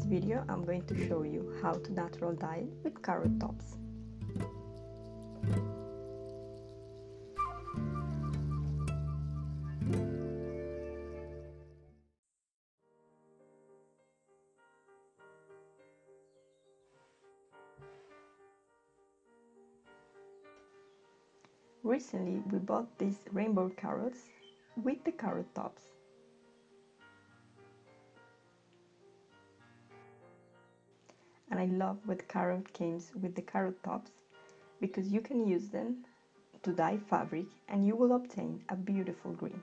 this video, I'm going to show you how to natural dye with carrot tops. Recently, we bought these rainbow carrots with the carrot tops. And I love what carrot comes with the carrot tops because you can use them to dye fabric and you will obtain a beautiful green.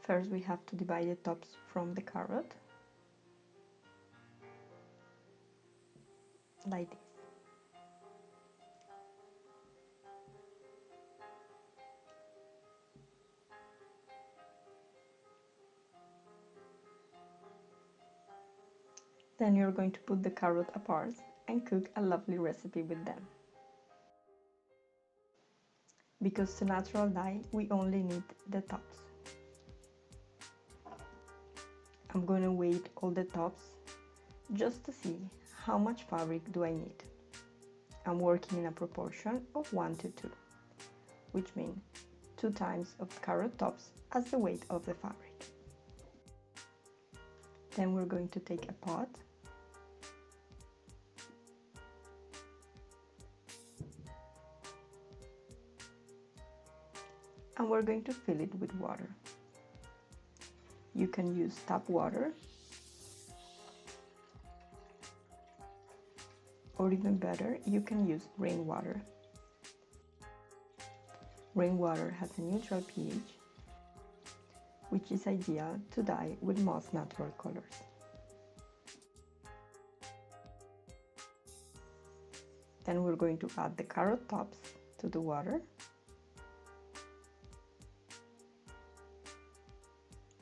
First, we have to divide the tops from the carrot, like this. Then you're going to put the carrot apart and cook a lovely recipe with them. Because to natural dye, we only need the tops. I'm going to weight all the tops just to see how much fabric do I need. I'm working in a proportion of 1 to 2, which means 2 times of carrot tops as the weight of the fabric. Then we're going to take a pot and we're going to fill it with water. You can use tap water, or even better, you can use rainwater. Rainwater has a neutral pH, which is ideal to dye with most natural colors. Then we're going to add the carrot tops to the water,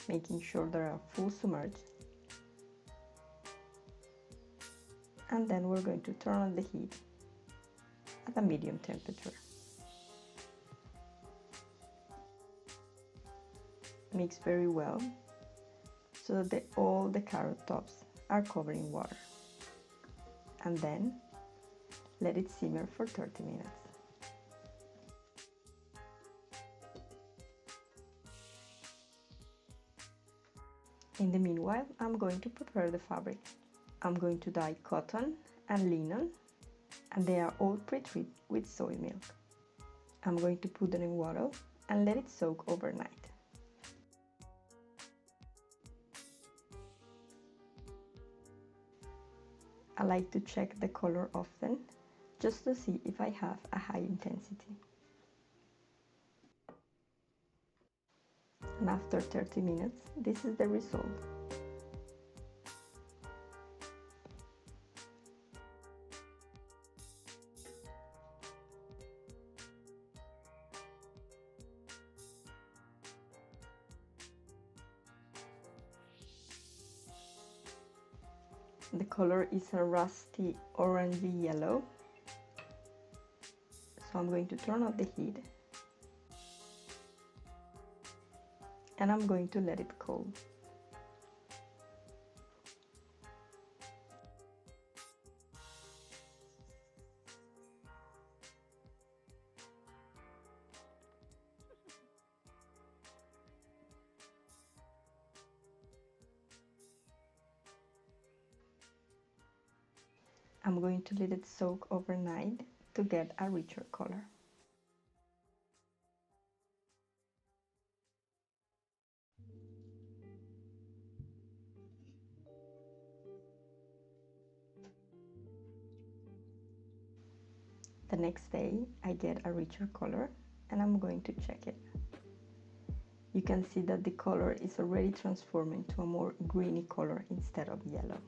making sure they are full submerged. And then we're going to turn on the heat at a medium temperature. Mix very well so that all the carrot tops are covered in water. And then let it simmer for 30 minutes. In the meanwhile, I'm going to prepare the fabric. I'm going to dye cotton and linen, and they are all pre-treated with soy milk. I'm going to put them in water and let it soak overnight. I like to check the color often, just to see if I have a high intensity. And after 30 minutes, this is the result. The color is a rusty orangey yellow. So I'm going to turn off the heat and I'm going to let it cool. I'm going to let it soak overnight to get a richer color. The next day I get a richer color and I'm going to check it. You can see that the color is already transforming to a more greeny color instead of yellow.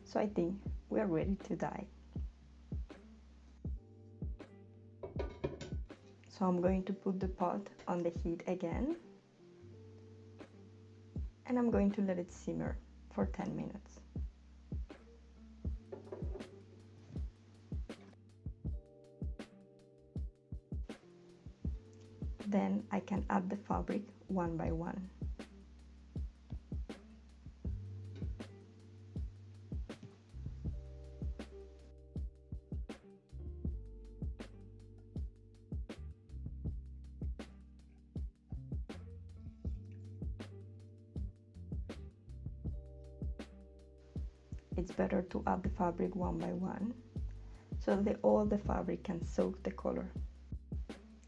So I think we are ready to dye. So I'm going to put the pot on the heat again and I'm going to let it simmer for 10 minutes. Then I can add the fabric one by one. it's better to add the fabric one by one so that all the fabric can soak the color.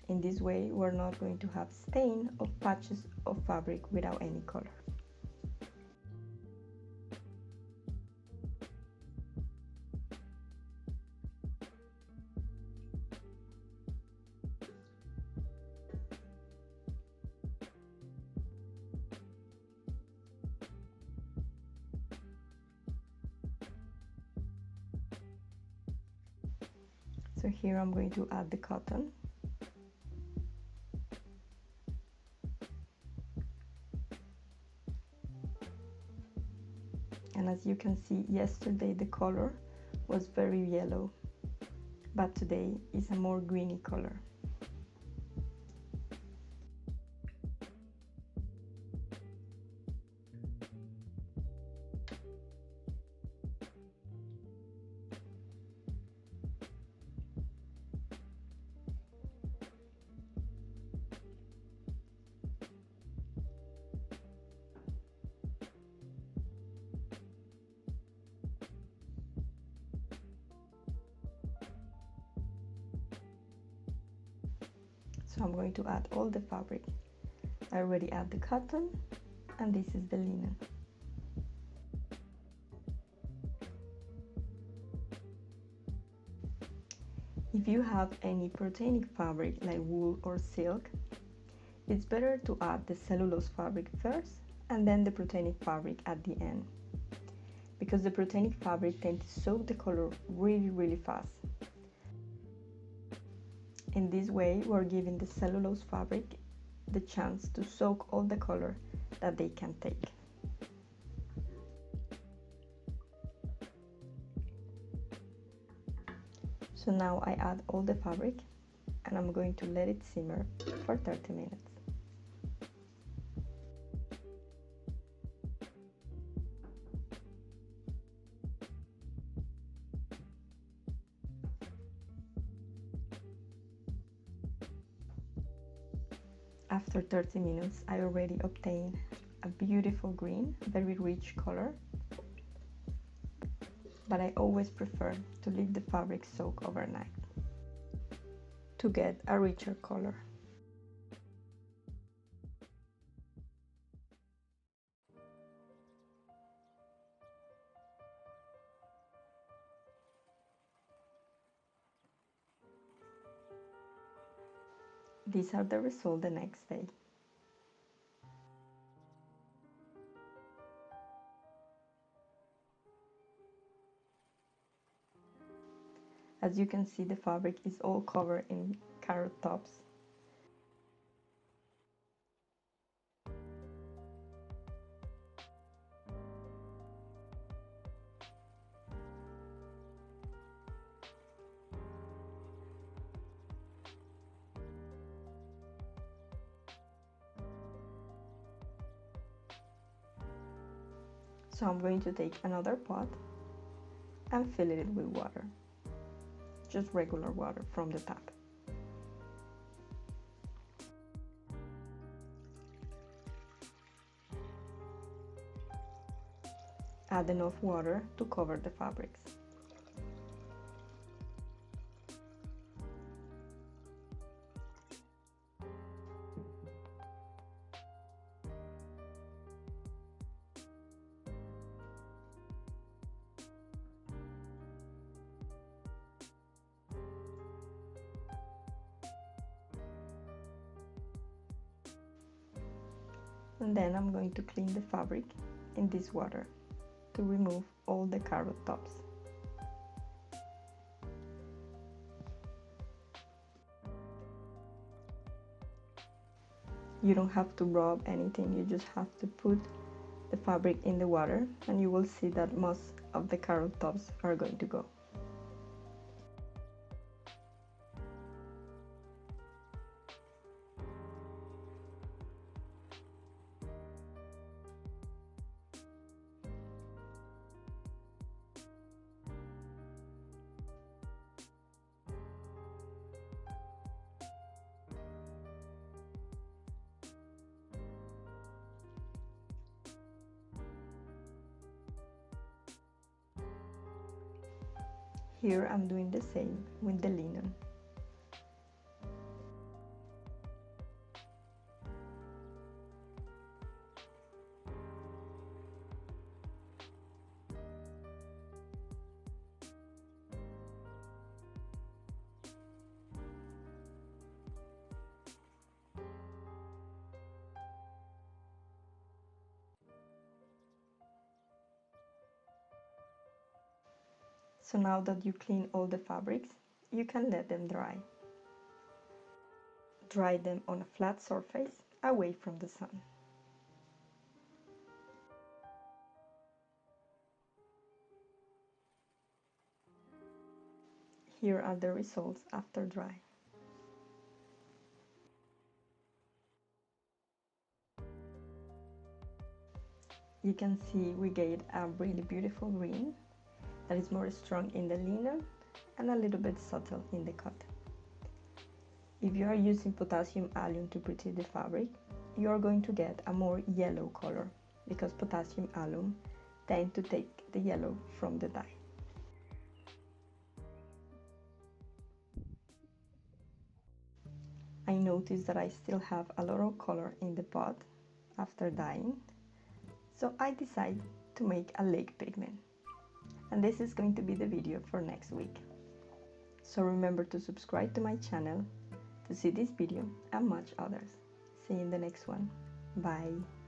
In this way, we're not going to have stain of patches of fabric without any color. So here I'm going to add the cotton. And as you can see, yesterday the color was very yellow, but today is a more greeny color. So I'm going to add all the fabric. I already add the cotton, and this is the linen. If you have any proteinous fabric like wool or silk, it's better to add the cellulose fabric first and then the proteinous fabric at the end, because the proteinous fabric tends to soak the color really fast. In this way, we're giving the cellulose fabric the chance to soak all the color that they can take. So now I add all the fabric and I'm going to let it simmer for 30 minutes. After 30 minutes, I already obtained a beautiful green, very rich color, but I always prefer to leave the fabric soak overnight to get a richer color. These are the results the next day. As you can see, the fabric is all covered in carrot tops. So I'm going to take another pot and fill it with water, just regular water from the tap. Add enough water to cover the fabrics. And then I'm going to clean the fabric in this water to remove all the carrot tops. You don't have to rub anything, you just have to put the fabric in the water and you will see that most of the carrot tops are going to go. Here I'm doing the same with the linen. So now that you clean all the fabrics, you can let them dry. Dry them on a flat surface, away from the sun. Here are the results after dry. You can see we get a really beautiful green that is more strong in the linen and a little bit subtle in the cut. If you are using potassium alum to pretty the fabric, you are going to get a more yellow color because potassium alum tends to take the yellow from the dye. I noticed that I still have a lot of color in the pot after dyeing, so I decided to make a lake pigment. And this is going to be the video for next week. So remember to subscribe to my channel to see this video and much others. See you in the next one. Bye.